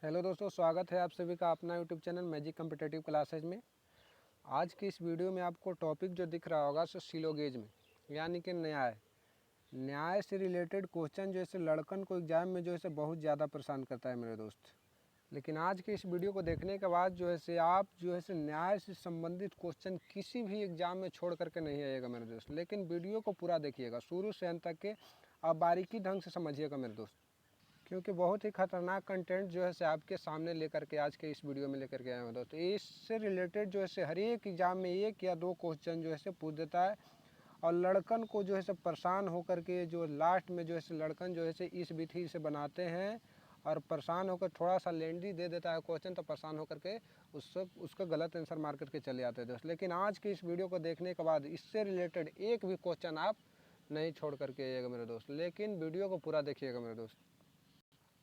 Hello दोस्तों, स्वागत है आप सभी का अपना YouTube channel magic competitive classes में। आज की इस वीडियो में आपको टॉपिक जो दिख रहा होगा सो सिलोगेज में यानी कि न्याय से रिलेटेड क्वेश्चन जो है लड़कन को एग्जाम में जो है बहुत ज़्यादा परेशान करता है मेरे दोस्त। लेकिन आज के इस वीडियो को देखने के बाद जो है आप जो है न्याय से संबंधित क्वेश्चन किसी भी एग्जाम में छोड़ करके नहीं आइएगा मेरे दोस्त। लेकिन वीडियो को पूरा देखिएगा, शुरू से अंत तक के आप बारीकी ढंग से समझिएगा मेरे दोस्त, क्योंकि बहुत ही खतरनाक कंटेंट जो है आपके सामने लेकर के आज के इस वीडियो में लेकर के आए हैं दोस्तों। इससे रिलेटेड जो है हर एक एग्जाम में एक या दो क्वेश्चन जो है पूछ देता है और लड़कन को जो है परेशान होकर के जो लास्ट में जो है लड़कन जो है इस विधि से बनाते हैं और परेशान होकर थोड़ा सा लेंदी दे देता है क्वेश्चन, तो परेशान होकर के उसका गलत आंसर मार करके चले जाते हैं दोस्त। लेकिन आज की इस वीडियो को देखने के बाद इससे रिलेटेड एक भी क्वेश्चन आप नहीं छोड़ करके आइएगा मेरे दोस्त। लेकिन वीडियो को पूरा देखिएगा मेरे दोस्त।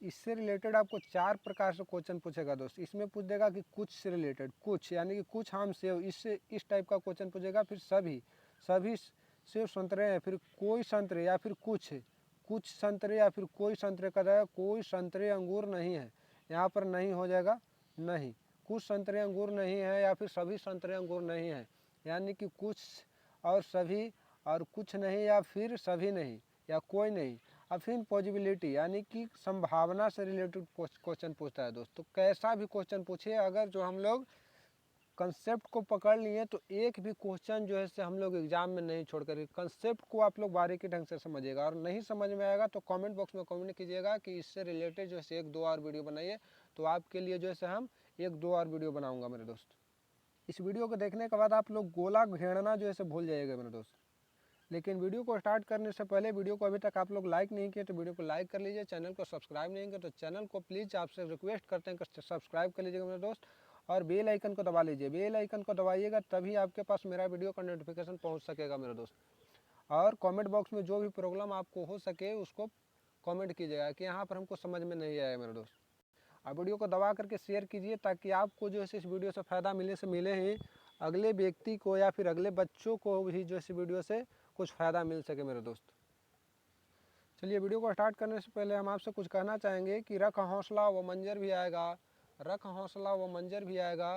इससे रिलेटेड आपको 4 प्रकार से क्वेश्चन पूछेगा दोस्त। इसमें पूछ देगा कि कुछ से रिलेटेड, कुछ यानी कि कुछ आम सेव, इससे इस टाइप का क्वेश्चन पूछेगा। फिर सभी सेव संतरे हैं, फिर कोई संतरे या फिर कुछ संतरे या फिर कोई संतरे का जाएगा कोई संतरे अंगूर नहीं है, यहाँ पर नहीं हो जाएगा नहीं। कुछ संतरे अंगूर नहीं है या फिर सभी संतरे अंगूर नहीं है, यानी कि कुछ और सभी और कुछ नहीं या फिर सभी नहीं या कोई नहीं। अब फिर पॉजिबिलिटी यानी कि संभावना से रिलेटेड क्वेश्चन पूछता है दोस्त। तो कैसा भी क्वेश्चन पूछे, अगर जो हम लोग कंसेप्ट को पकड़ लिए तो एक भी क्वेश्चन जो है हम लोग एग्जाम में नहीं छोड़ कर, कंसेप्ट को आप लोग बारीकी ढंग से समझिएगा। और नहीं समझ में आएगा तो कमेंट बॉक्स में कमेंट कीजिएगा कि इससे रिलेटेड जो है एक दो और वीडियो बनाइए, तो आपके लिए जो है हम एक दो और वीडियो बनाऊंगा मेरे दोस्त। इस वीडियो को देखने के बाद आप लोग गोला घेरना जो है भूल जाइएगा मेरे दोस्त। लेकिन वीडियो को स्टार्ट करने से पहले, वीडियो को अभी तक आप लोग लाइक नहीं किए तो वीडियो को लाइक कर लीजिए। चैनल को सब्सक्राइब नहीं किए तो चैनल को प्लीज़ आपसे रिक्वेस्ट करते हैं कि सब्सक्राइब कर लीजिएगा मेरे दोस्त। और बेल आइकन को दबा लीजिए, बेल आइकन को दबाइएगा तभी आपके पास मेरा वीडियो का नोटिफिकेशन पहुंच सकेगा मेरे दोस्त। और कमेंट बॉक्स में जो भी प्रॉब्लम आपको हो सके उसको कमेंट कीजिएगा कि यहाँ पर हमको समझ में नहीं आया मेरे दोस्त। आप वीडियो को दबा करके शेयर कीजिए ताकि आपको जो है इस वीडियो से फ़ायदा मिले ही अगले व्यक्ति को या फिर अगले बच्चों को भी जो इस वीडियो से कुछ फ़ायदा मिल सके मेरे दोस्त। चलिए वीडियो को स्टार्ट करने से पहले हम आपसे कुछ कहना चाहेंगे कि रख हौसला वो मंजर भी आएगा, रख हौसला वो मंजर भी आएगा,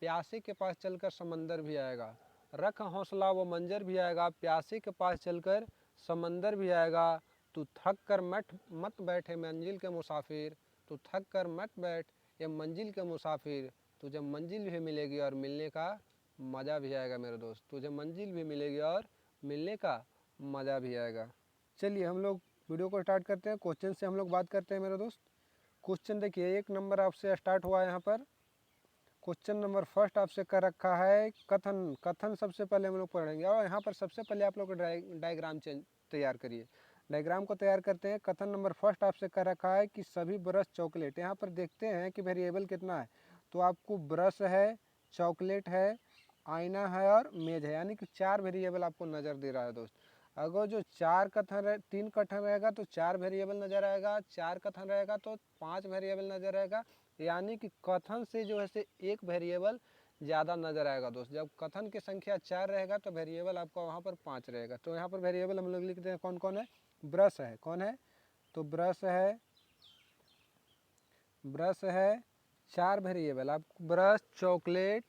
प्यासे के पास चलकर समंदर भी आएगा। रख हौसला वो मंजर भी आएगा, प्यासे के पास चलकर समंदर भी आएगा। तू थक कर मत बैठे मंजिल के मुसाफिर, तू थक कर मत बैठ ये मंजिल के मुसाफिर, तुझे मंजिल भी मिलेगी और मिलने का मज़ा भी आएगा मेरे दोस्त। तुझे मंजिल भी मिलेगी और मिलने का मज़ा भी आएगा। चलिए हम लोग वीडियो को स्टार्ट करते हैं। क्वेश्चन से हम लोग बात करते हैं मेरे दोस्त। क्वेश्चन देखिए, 1 नंबर आपसे स्टार्ट हुआ है। यहाँ पर क्वेश्चन नंबर फर्स्ट आपसे कर रखा है कथन। कथन सबसे पहले हम लोग पढ़ेंगे और यहाँ पर सबसे पहले आप लोग डायग्राम तैयार करिए। डायग्राम को तैयार करते हैं। कथन नंबर फर्स्ट आपसे कर रखा है कि सभी ब्रश चॉकलेट। यहाँ पर देखते हैं कि वेरिएबल कितना है, तो आपको ब्रश है, चॉकलेट है, आईना है और मेज है, यानी कि 4 वेरिएबल आपको नज़र दे रहा है दोस्त। अगर जो 3 कथन रहेगा तो 4 वेरिएबल नज़र आएगा, 4 कथन रहेगा तो 5 वेरिएबल नज़र आएगा, यानी कि कथन से जो है एक वेरिएबल ज़्यादा नज़र आएगा दोस्त। जब कथन की संख्या 4 रहेगा तो वेरिएबल आपका वहाँ पर 5 रहेगा। तो यहाँ पर वेरिएबल हम लोग लिखते हैं कौन कौन है। ब्रश है, कौन है, तो ब्रश है 4 वेरिएबल आपको, ब्रश, चॉकलेट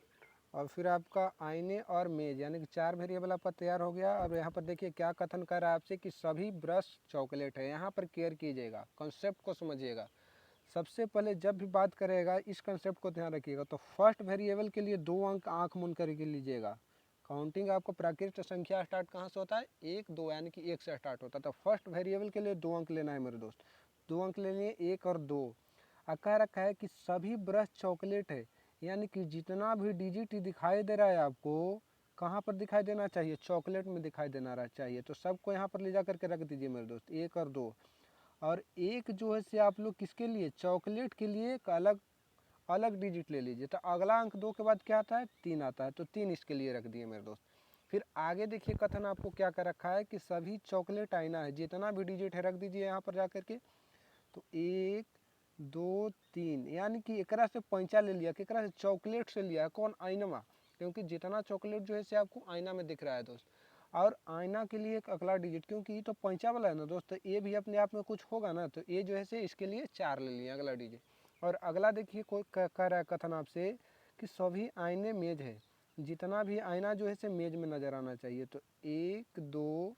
और फिर आपका आईने और मेज, यानी कि 4 वेरिएबल आपका तैयार हो गया। अब यहाँ पर देखिए क्या कथन कर रहा है आपसे कि सभी ब्रश चॉकलेट है। यहाँ पर केयर कीजिएगा, कॉन्सेप्ट को समझिएगा। सबसे पहले जब भी बात करेगा इस कंसेप्ट को ध्यान रखिएगा। तो फर्स्ट वेरिएबल के लिए 2 अंक आँख मूंद करके लीजिएगा। काउंटिंग आपको प्राकृत संख्या स्टार्ट कहाँ से होता है, 1 2, यानी कि 1 से स्टार्ट होता है। तो फर्स्ट वेरिएबल के लिए 2 अंक लेना है मेरे दोस्त, 2 अंक लेने 1 और 2। कह रखा है कि सभी ब्रश चॉकलेट है, यानी कि जितना भी डिजिट दिखाई दे रहा है आपको, कहाँ पर दिखाई देना चाहिए, चॉकलेट में दिखाई देना चाहिए। तो सबको यहाँ पर ले जा करके रख दीजिए मेरे दोस्त, 1 और 2। और एक जो है से आप लोग किसके लिए, चॉकलेट के लिए एक अलग अलग डिजिट ले लीजिए। तो अगला अंक 2 के बाद क्या आता है, 3 आता है, तो 3 इसके लिए रख दिए मेरे दोस्त। फिर आगे देखिए कथन आपको क्या कर रखा है कि सभी चॉकलेट आईना है, जितना भी डिजिट है रख दीजिए यहाँ पर जा करके। तो 1 2 3, यानी कि एकरा से पैंचा ले लिया, केकरा से, चॉकलेट से लिया, कौन, आईनमा, क्योंकि जितना चॉकलेट जो है से आपको आईना में दिख रहा है दोस्त। और आईना के लिए एक अगला डिजिट, क्योंकि ये तो पैंचा वाला है ना दोस्त, तो ये भी अपने आप में कुछ होगा ना, तो ये जो है से इसके लिए 4 ले लिया अगला डिजिट। और अगला देखिए कोई कह रहा है कथन आपसे कि सभी आईने मेज है, जितना भी आईना जो है से मेज में नजर आना चाहिए। तो 1 2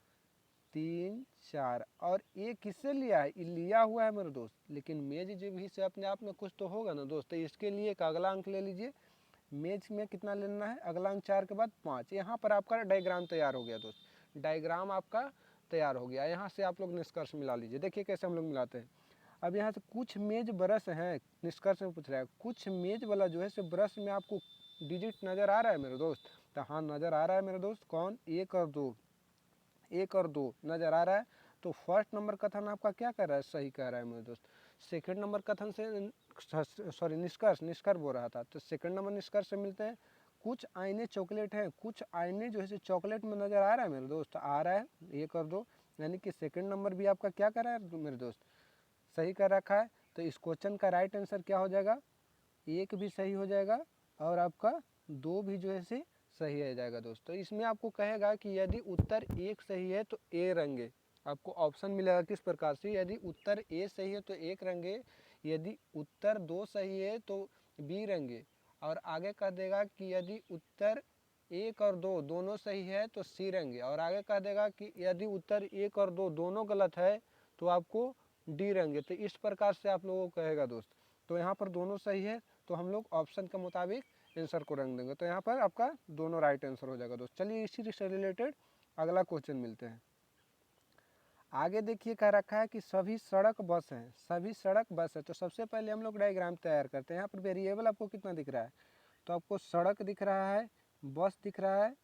3 4, और ये किससे लिया है? ये लिया हुआ है मेरे दोस्त, लेकिन मेज जो भी से अपने आप में कुछ तो होगा ना दोस्त। तो इसके लिए एक अगला अंक ले लीजिए। मेज में कितना लेना है? अगला अंक 4 के बाद 5। यहाँ पर आपका डायग्राम तैयार हो गया दोस्त, डायग्राम आपका तैयार हो गया। यहाँ से आप लोग निष्कर्ष मिला लीजिए। देखिए कैसे हम लोग मिलाते हैं। अब यहाँ से कुछ मेज ब्रश हैं, निष्कर्ष में पूछ रहा है कुछ मेज वाला जो है से ब्रश में आपको डिजिट नज़र आ रहा है मेरे दोस्त? तो हाँ नज़र आ रहा है मेरे दोस्त। कौन? 1 और 2, 1 और 2 नज़र आ रहा है। तो फर्स्ट नंबर कथन आपका क्या कर रहा है? सही कह रहा है मेरे दोस्त। सेकंड नंबर कथन से सॉरी निष्कर्ष बोल रहा था। तो सेकंड नंबर निष्कर्ष से मिलते हैं। कुछ आईने चॉकलेट हैं, कुछ आईने जो है चॉकलेट में नज़र आ रहा है मेरे दोस्त? आ रहा है 1 और 2, यानी कि सेकंड नंबर भी आपका क्या कर रहा है मेरे दोस्त? सही कर रखा है। तो इस क्वेश्चन का राइट आंसर क्या हो जाएगा? 1 भी सही हो जाएगा और आपका 2 भी जो है से सही आ जाएगा दोस्तों। इसमें आपको कहेगा कि यदि उत्तर 1 सही है तो ए रंगे। आपको ऑप्शन मिलेगा किस प्रकार से? यदि उत्तर ए सही है तो 1 रंगे, यदि उत्तर 2 सही है तो बी रंगे, और आगे कह देगा कि यदि उत्तर 1 और 2 दोनों सही है तो सी रंगे, और आगे कह देगा कि यदि उत्तर 1 और 2 दोनों गलत है तो आपको डी रंगे। तो इस प्रकार से आप लोगों को कहेगा दोस्त। तो यहाँ पर दोनों सही है तो हम लोग ऑप्शन के मुताबिक आंसर को रंग देंगे। तो यहाँ पर आपका दोनों राइट आंसर हो जाएगा दोस्त। चलिए इसी से रिलेटेड अगला क्वेश्चन मिलते हैं। आगे देखिए कह रखा है कि सभी सड़क बस हैं, सभी सड़क बस है। तो सबसे पहले हम लोग डायग्राम तैयार करते हैं। यहाँ पर वेरिएबल आपको कितना दिख रहा है? तो आपको सड़क दिख रहा है, बस दिख रहा है,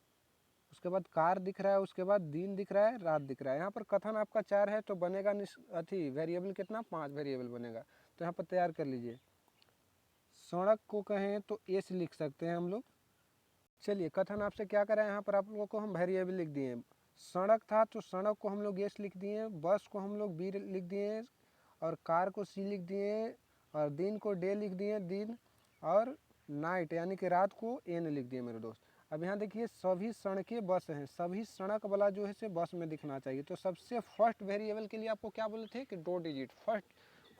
उसके बाद कार दिख रहा है, उसके बाद दिन दिख रहा है, रात दिख रहा है। यहाँ पर कथन आपका 4 है तो बनेगा अथी वेरिएबल कितना? 5 वेरिएबल बनेगा। तो यहाँ पर तैयार कर लीजिए। सड़क को कहें तो एस लिख सकते हैं हम लोग। चलिए कथन आपसे क्या करें, यहाँ पर आप लोगों को हम वेरिएबल लिख दिए। सड़क था तो सड़क को हम लोग एस लिख दिए, बस को हम लोग बी लिख दिए, और कार को सी लिख दिए, और दिन को डे लिख दिए दिन, और नाइट यानी कि रात को एन लिख दिए मेरे दोस्त। अब यहाँ देखिए सभी सड़कें बस हैं, सभी सड़क वाला जो है से बस में दिखना चाहिए। तो सबसे फर्स्ट वेरिएबल के लिए आपको क्या बोले थे कि 2 डिजिट,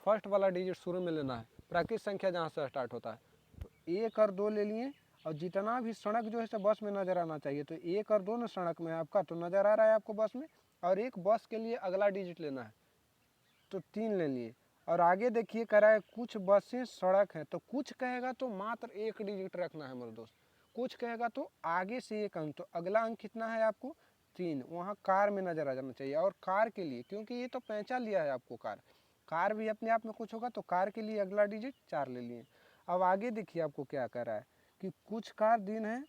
फर्स्ट वाला डिजिट शुरू में लेना है, प्राकृत संख्या जहाँ से स्टार्ट होता है। तो 1 और 2 ले लिए, और जितना भी सड़क जो है से बस में नज़र आना चाहिए। तो 1 और 2 ना सड़क में आपका तो नज़र आ रहा है आपको बस में, और एक बस के लिए अगला डिजिट लेना है तो 3 ले लिए। और आगे देखिए कह रहा है कुछ बसें सड़क हैं, तो कुछ कहेगा तो मात्र 1 डिजिट रखना है मेरे दोस्त। कुछ कहेगा तो आगे से 1 अंक, तो अगला अंक कितना है आपको? 3, वहाँ कार में नज़र आ जाना चाहिए। और कार के लिए क्योंकि ये तो पैंचा लिया है आपको, कार भी अपने आप में कुछ होगा, तो कार के लिए अगला डिजिट 4 ले लिए। अब आगे देखिए आपको क्या कर रहा है कि कुछ कार दिन है,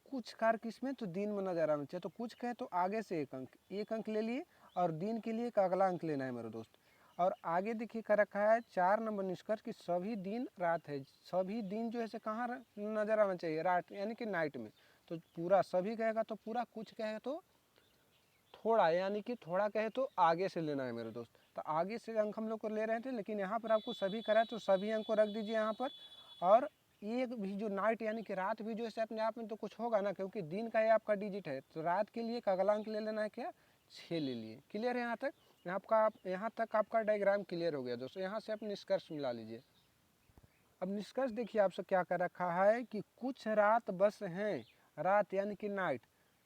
कुछ कार किसमें? तो दिन में नजर आना चाहिए। तो कुछ कहे तो आगे से 1 अंक ले लिए, और दिन के लिए एक अगला अंक लेना है मेरे दोस्त। और आगे देखिए कर रखा है 4 नंबर निष्कर्ष कि सभी दिन रात है। सभी दिन जो है से कहाँ नजर आना चाहिए? रात यानी कि नाइट में। तो पूरा सभी कहेगा तो पूरा, कुछ कहे तो थोड़ा, यानी कि थोड़ा कहे तो आगे से लेना है मेरे दोस्त। तो आगे से अंक हम लोग को ले रहे थे, लेकिन यहाँ पर आपको सभी करा है तो सभी अंक को रख दीजिए यहाँ पर। और एक भी जो नाइट यानी कि रात भी जो है अपने आप में तो कुछ होगा ना, क्योंकि दिन का ये आपका डिजिट है। तो रात के लिए एक अगला अंक ले लेना है क्या? 6 ले लिए। क्लियर है यहाँ तक? यहाँ तक आपका डायग्राम क्लियर हो गया दोस्तों। यहाँ से आप निष्कर्ष मिला लीजिए। अब निष्कर्ष देखिए आपसे क्या कर रखा है कि कुछ रात बस हैं, रात यानी कि नाइट,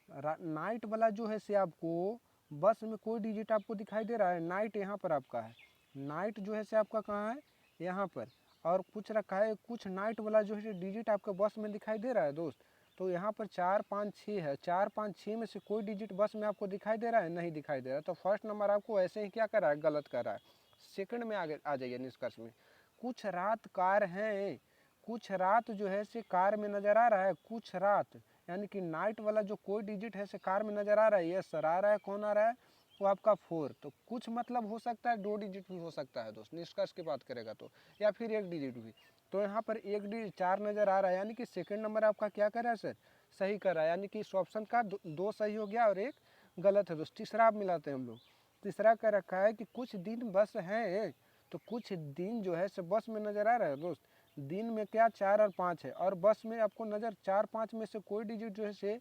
नाइट वाला जो है से आपको बस में कोई डिजिट आपको दिखाई दे रहा है? नाइट यहाँ पर आपका है, नाइट जो है से आपका कहाँ है? यहाँ पर। और कुछ रखा है, कुछ नाइट वाला जो है डिजिट आपके बस में दिखाई दे रहा है दोस्त। तो यहाँ पर 4 5 6 है, 4 5 6 में से कोई डिजिट बस में आपको दिखाई दे रहा है? नहीं दिखाई दे रहा है। तो फर्स्ट नंबर आपको ऐसे ही क्या कर रहा है? गलत कर रहा है। सेकंड में आगे आ जाइए निष्कर्ष में। कुछ रात कार हैं, कुछ रात जो है से कार में नज़र आ रहा है, कुछ रात यानी कि नाइट वाला जो कोई डिजिट है से कार में नज़र आ रहा है? यस सर आ रहा है। कौन आ रहा है? वो आपका 4। तो कुछ मतलब हो सकता है 2 डिजिट भी हो सकता है दोस्त, निष्कर्ष की बात करेगा तो, या फिर 1 डिजिट भी। तो यहाँ पर 1 डिजिट 4 नज़र आ रहा है, यानी कि सेकंड नंबर आपका क्या कर रहा है सर? सही कर रहा है, यानी कि इस ऑप्शन का 2 सही हो गया और 1 गलत है दोस्त। तीसरा आप मिलाते हैं हम लोग। तीसरा कर रखा है कि कुछ दिन बस हैं, तो कुछ दिन जो है से बस में नज़र आ रहा है दोस्त। दिन में क्या? 4 और 5 है, और बस में आपको नज़र 4 5 में से कोई डिजिट जो है से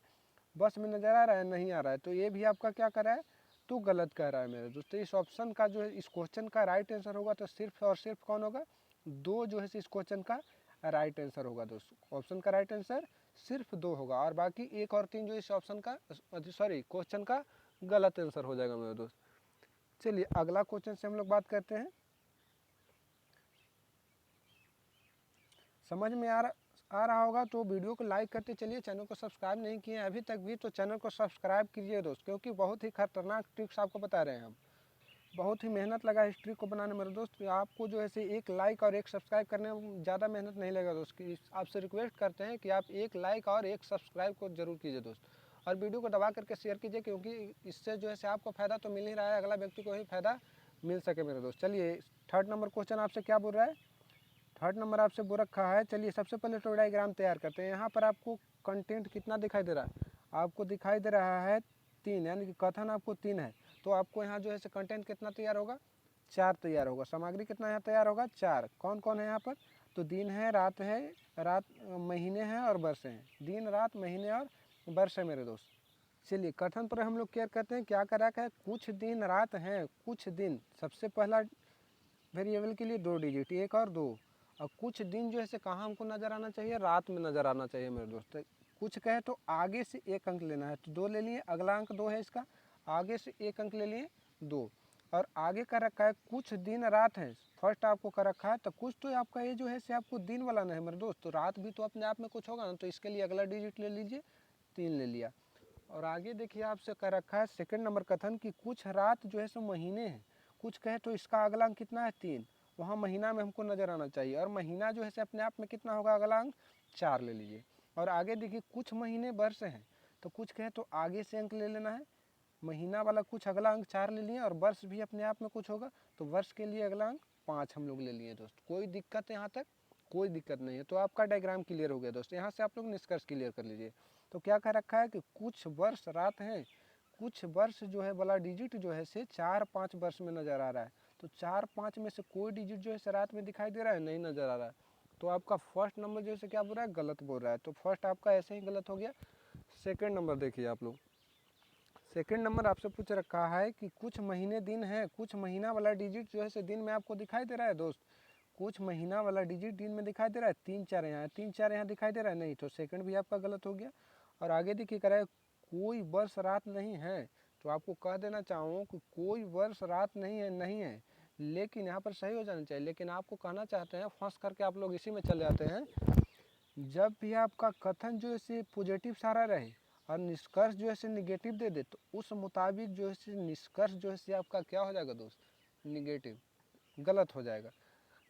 बस में नज़र आ रहा है? नहीं आ रहा है। तो ये भी आपका क्या कर रहा है? तो गलत कह रहा है मेरे दोस्त। तो इस ऑप्शन का जो है, इस क्वेश्चन का राइट आंसर होगा तो सिर्फ और सिर्फ कौन होगा? दो जो है इस क्वेश्चन का राइट आंसर होगा दोस्तों। ऑप्शन का राइट आंसर सिर्फ 2 होगा और बाकी 1 और 3 जो इस ऑप्शन का क्वेश्चन का गलत आंसर हो जाएगा मेरे दोस्त। चलिए अगला क्वेश्चन से हम लोग बात करते हैं। समझ में आ रहा होगा तो वीडियो को लाइक करते चलिए। चैनल को सब्सक्राइब नहीं किए अभी तक भी तो चैनल को सब्सक्राइब कीजिए दोस्त, क्योंकि बहुत ही खतरनाक ट्रिक्स आपको बता रहे हैं हम। बहुत ही मेहनत लगा इस ट्रिक को बनाने मेरे दोस्त। आपको जो है एक लाइक और एक सब्सक्राइब करने में ज़्यादा मेहनत नहीं लगेगा दोस्त। आपसे रिक्वेस्ट करते हैं कि आप एक लाइक और एक सब्सक्राइब को जरूर कीजिए दोस्त, और वीडियो को दबा करके शेयर कीजिए, क्योंकि इससे जो है आपको फ़ायदा तो मिल ही रहा है, अगला व्यक्ति को ही फ़ायदा मिल सके मेरे दोस्त। चलिए थर्ड नंबर क्वेश्चन आपसे क्या बोल रहा है, थर्ड नंबर आपसे बोल रखा है। चलिए सबसे पहले तो डायग्राम तैयार करते हैं। यहाँ पर आपको कंटेंट कितना दिखाई दे रहा है, आपको दिखाई दे रहा है 3, यानी कि कथन आपको 3 है। तो आपको यहाँ जो है कंटेंट कितना तैयार होगा, 4 तैयार होगा। सामग्री कितना यहाँ तैयार होगा, 4। कौन कौन है यहाँ पर, तो दिन है, रात महीने हैं और वर्ष हैं। दिन रात महीने और वर्ष है मेरे दोस्त। चलिए कथन पर हम लोग केयर करते हैं। क्या करा है, कुछ दिन रात हैं, कुछ दिन। सबसे पहला वेरिएबल के लिए 2 डिजिट, 1 और 2। और कुछ दिन जो है कहाँ हमको नज़र आना चाहिए, रात में नज़र आना चाहिए मेरे दोस्त। कुछ कहे तो आगे से 1 अंक लेना है, तो 2 ले लिए। अगला अंक 2 है इसका, आगे से 1 अंक ले लिए 2। और आगे का रखा है कुछ दिन रात है, फर्स्ट आपको कर रखा है। तो कुछ तो आपका ये जो है आपको दिन वाला नहीं है मेरे दोस्त, तो रात भी तो अपने आप में कुछ होगा ना, तो इसके लिए अगला डिजिट ले लीजिए, 3 ले लिया। और आगे देखिए आपसे कर रखा है सेकंड नंबर कथन कि कुछ रात जो है महीने हैं। कुछ कहे तो इसका अगला अंक कितना है, 3। वहाँ महीना में हमको नज़र आना चाहिए, और महीना जो है अपने आप में कितना होगा, अगला अंक 4 ले लीजिए। और आगे देखिए कुछ महीने वर्ष हैं, तो कुछ कहे तो आगे से अंक ले लेना है। महीना वाला कुछ अगला अंक 4 ले लिए, और वर्ष भी अपने आप में कुछ होगा, तो वर्ष के लिए अगला अंक 5 हम लोग ले लिए दोस्त। कोई दिक्कत है यहाँ तक, कोई दिक्कत नहीं है। तो आपका डायग्राम क्लियर हो गया दोस्त। यहाँ से आप लोग निष्कर्ष क्लियर कर लीजिए। तो क्या कह रखा है कि कुछ वर्ष रात हैं, कुछ वर्ष जो है वाला डिजिट जो है 4-5 वर्ष में नज़र आ रहा है। तो 4-5 में से कोई डिजिट जो है रात में दिखाई दे रहा है, नहीं नज़र आ रहा है। तो आपका फर्स्ट नंबर जो है क्या बोल रहा है, गलत बोल रहा है। तो फर्स्ट आपका ऐसे ही गलत हो गया। सेकेंड नंबर देखिए आप लोग, सेकेंड नंबर आपसे पूछ रखा है कि कुछ महीने दिन है, कुछ महीना वाला डिजिट जो है दिन में आपको दिखाई दे रहा है दोस्त। कुछ महीना वाला डिजिट दिन में दिखाई दे रहा है, 3-4 यहाँ, 3-4 यहाँ दिखाई दे रहा है, नहीं। तो सेकंड भी आपका गलत हो गया। और आगे देखिए कह रहा है कोई वर्ष रात नहीं है, तो आपको कह देना चाहूँ कि कोई वर्ष रात नहीं है, नहीं है, लेकिन यहाँ पर सही हो जाना चाहिए। लेकिन आपको कहना चाहते हैं, फंस करके आप लोग इसी में चले जाते हैं। जब भी आपका कथन जो है पॉजिटिव सारा रहे और निष्कर्ष जो है निगेटिव दे दे, तो उस मुताबिक जो है निष्कर्ष जो है आपका क्या हो जाएगा दोस्त, निगेटिव, गलत हो जाएगा।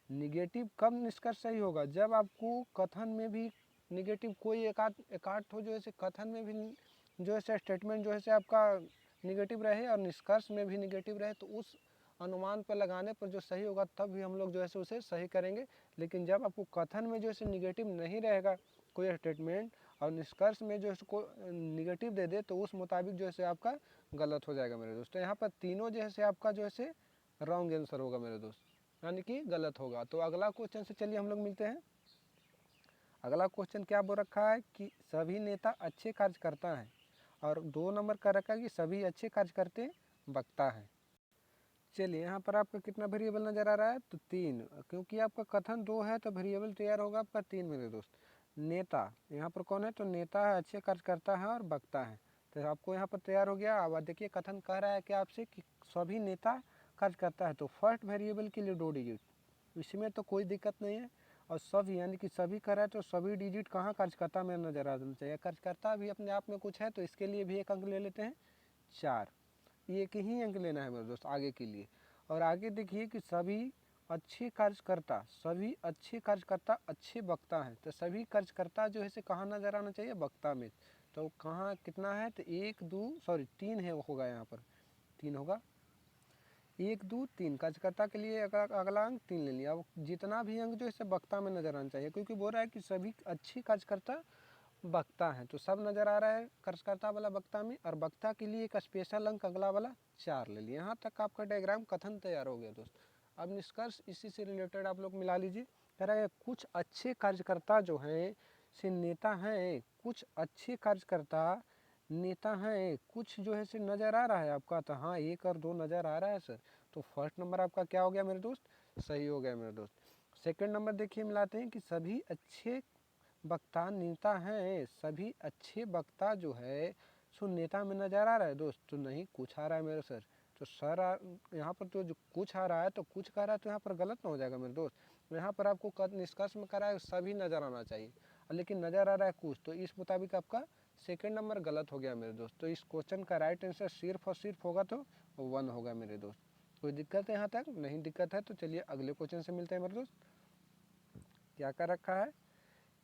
निगेटिव कब निष्कर्ष सही होगा, जब आपको कथन में भी निगेटिव कोई एक आध हो जो है कथन में भी जो है स्टेटमेंट जो है आपका निगेटिव रहे और निष्कर्ष में भी निगेटिव रहे, तो उस अनुमान पर लगाने पर जो सही होगा तब भी हम लोग जो है उसे सही करेंगे। लेकिन जब आपको कथन में जो है निगेटिव नहीं रहेगा कोई स्टेटमेंट, और निष्कर्ष में जो है को निगेटिव दे दे, तो उस मुताबिक जो है आपका गलत हो जाएगा मेरे दोस्तों। यहाँ पर तीनों जो है आपका जो है रॉन्ग आंसर होगा मेरे दोस्त, यानी कि गलत होगा। तो अगला क्वेश्चन से चलिए हम लोग मिलते हैं। अगला क्वेश्चन क्या बोल रखा है कि सभी नेता अच्छे कार्य करता है, और 2 नंबर का रखा है कि सभी अच्छे कार्य करते वक्ता है। चलिए यहाँ पर आपका कितना वेरिएबल नज़र आ रहा है, तो 3, क्योंकि आपका कथन 2 है तो वेरिएबल तैयार होगा आपका 3 मेरे दोस्त। नेता यहाँ पर कौन है, तो नेता है, अच्छे कार्य करता है और वक्ता है, तो आपको यहाँ पर तैयार हो गया। अब देखिए कथन कह रहा है कि आपसे कि सभी नेता कार्य करता है, तो फर्स्ट वेरिएबल के लिए 2 डिजिट, इसमें तो कोई दिक्कत नहीं है। और सभी यानी कि सभी कर रहा है, तो सभी डिजिट कहाँ कार्यकर्ता में नजर आ जाना चाहिए। कार्यकर्ता भी अपने आप में कुछ है, तो इसके लिए भी 1 अंक ले लेते हैं, 4। एक ही अंक लेना है मेरे दोस्त आगे के लिए। और आगे देखिए कि सभी अच्छे कार्यकर्ता, सभी अच्छे कार्यकर्ता अच्छे वक्ता हैं, तो सभी कार्यकर्ता जो है कहाँ नजर आना चाहिए, वक्ता में। तो कहाँ कितना है, तो 3 है होगा, यहाँ पर 3 होगा, 1 2 3 कार्यकर्ता के लिए अगला अंक 3 ले लिया। अब जितना भी अंक जो है वक्ता में नजर आना चाहिए, क्योंकि बोल रहा है कि सभी अच्छी कार्यकर्ता वक्ता है, तो सब नज़र आ रहा है कार्यकर्ता वाला वक्ता में, और वक्ता के लिए एक स्पेशल अंक अगला वाला 4 ले लिया। यहाँ तक आपका डायग्राम कथन तैयार हो गया दोस्त। अब निष्कर्ष इसी से रिलेटेड आप लोग मिला लीजिए। कह रहा है कुछ अच्छे कार्यकर्ता जो हैं से नेता हैं, कुछ अच्छे कार्यकर्ता नेता हैं, कुछ जो है नज़र आ रहा है आपका, तो हाँ 1 और 2 नज़र आ रहा है सर। तो फर्स्ट नंबर आपका क्या हो गया मेरे दोस्त, सही हो गया मेरे दोस्त। सेकंड नंबर देखिए मिलाते हैं कि सभी अच्छे वक्ता नेता हैं, सभी अच्छे वक्ता जो है सो नेता में नज़र आ रहा है दोस्त, तो नहीं कुछ आ रहा है मेरे सर। तो यहाँ पर तो जो कुछ आ रहा है तो कुछ कह रहा है, तो यहाँ पर गलत ना हो जाएगा मेरे दोस्त। तो यहाँ पर आपको निष्कर्ष में करा है सभी नज़र आना चाहिए, लेकिन नज़र आ रहा है कुछ, तो इस मुताबिक आपका सेकंड नंबर गलत हो गया मेरे दोस्त। तो इस क्वेश्चन का राइट आंसर सिर्फ और सिर्फ होगा तो 1 होगा मेरे दोस्त। कोई दिक्कत है यहाँ तक? नहीं दिक्कत है तो चलिए अगले क्वेश्चन से मिलते हैं मेरे दोस्त। क्या कर रखा है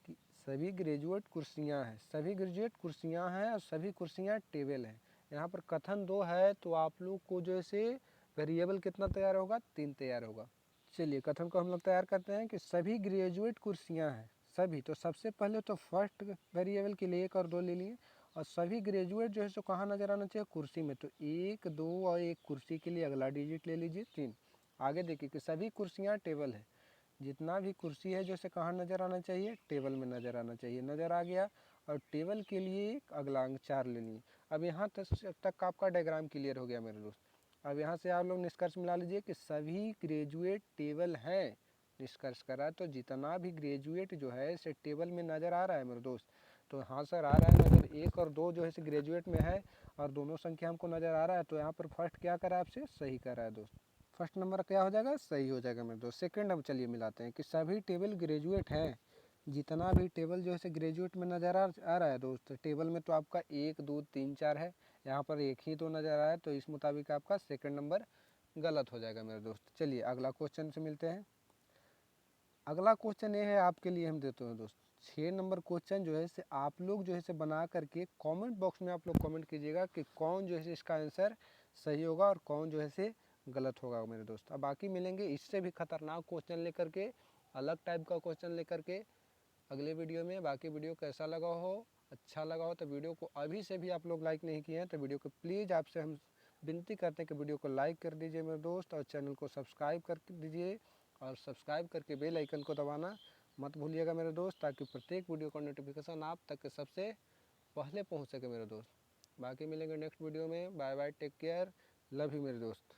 कि सभी ग्रेजुएट कुर्सियां हैं, सभी ग्रेजुएट कुर्सियां हैं और सभी कुर्सियां टेबल हैं। यहाँ पर कथन 2 है, तो आप लोग को जो है वेरिएबल कितना तैयार होगा? 3 तैयार होगा। चलिए कथन को हम लोग तैयार करते हैं कि सभी ग्रेजुएट कुर्सियां हैं, सभी, तो सबसे पहले तो फर्स्ट वेरिएबल के लिए 1 और 2 ले लिए, और सभी ग्रेजुएट जो है सो कहाँ नज़र आना चाहिए? कुर्सी में, तो 1 2 और 1 कुर्सी के लिए अगला डिजिट ले लीजिए 3। आगे देखिए कि सभी कुर्सियाँ टेबल है, जितना भी कुर्सी है जो से कहाँ नज़र आना चाहिए? टेबल में नज़र आना चाहिए, नज़र आ गया। और टेबल के लिए अगला अंक 4 ले लिए। अब यहाँ तक आपका डायग्राम क्लियर हो गया मेरे दोस्त। अब यहाँ से आप लोग निष्कर्ष मिला लीजिए कि सभी ग्रेजुएट टेबल हैं, निष्कर्ष करा तो जितना भी ग्रेजुएट जो है इसे टेबल में नज़र आ रहा है मेरे दोस्त। तो हाँ सर आ रहा है, मतलब 1 और 2 जो है से ग्रेजुएट में है और दोनों संख्या हमको नज़र आ रहा है, तो यहाँ पर फर्स्ट क्या करा है आपसे? सही करा है दोस्त। फर्स्ट नंबर क्या हो जाएगा? सही हो जाएगा मेरे दोस्त। सेकंड अब चलिए मिलाते हैं कि सभी टेबल ग्रेजुएट हैं, जितना भी टेबल जो है ग्रेजुएट में नज़र आ रहा है दोस्त। टेबल में तो आपका 1 2 3 4 है, यहाँ पर 1 ही तो नज़र आ रहा है, तो इस मुताबिक आपका सेकंड नंबर गलत हो जाएगा मेरे दोस्त। चलिए अगला क्वेश्चन से मिलते हैं। अगला क्वेश्चन ये है आपके लिए, हम देते हैं दोस्त 6 नंबर क्वेश्चन जो है से आप लोग जो है से बना करके कमेंट बॉक्स में आप लोग कमेंट कीजिएगा कि कौन जो है इसका आंसर सही होगा और कौन जो है से गलत होगा मेरे दोस्त। अब बाकी मिलेंगे इससे भी खतरनाक क्वेश्चन लेकर के, अलग टाइप का क्वेश्चन लेकर के अगले वीडियो में। बाकी वीडियो कैसा लगा हो, अच्छा लगा हो तो वीडियो को अभी से भी आप लोग लाइक नहीं किए हैं तो वीडियो को प्लीज़ आपसे हम विनती करते हैं कि वीडियो को लाइक कर दीजिए मेरे दोस्त, और चैनल को सब्सक्राइब कर दीजिए, और सब्सक्राइब करके बेल आइकन को दबाना मत भूलिएगा मेरे दोस्त, ताकि प्रत्येक वीडियो का नोटिफिकेशन आप तक सबसे पहले पहुंच सके मेरे दोस्त। बाकी मिलेंगे नेक्स्ट वीडियो में। Bye bye, take care, love you मेरे दोस्त।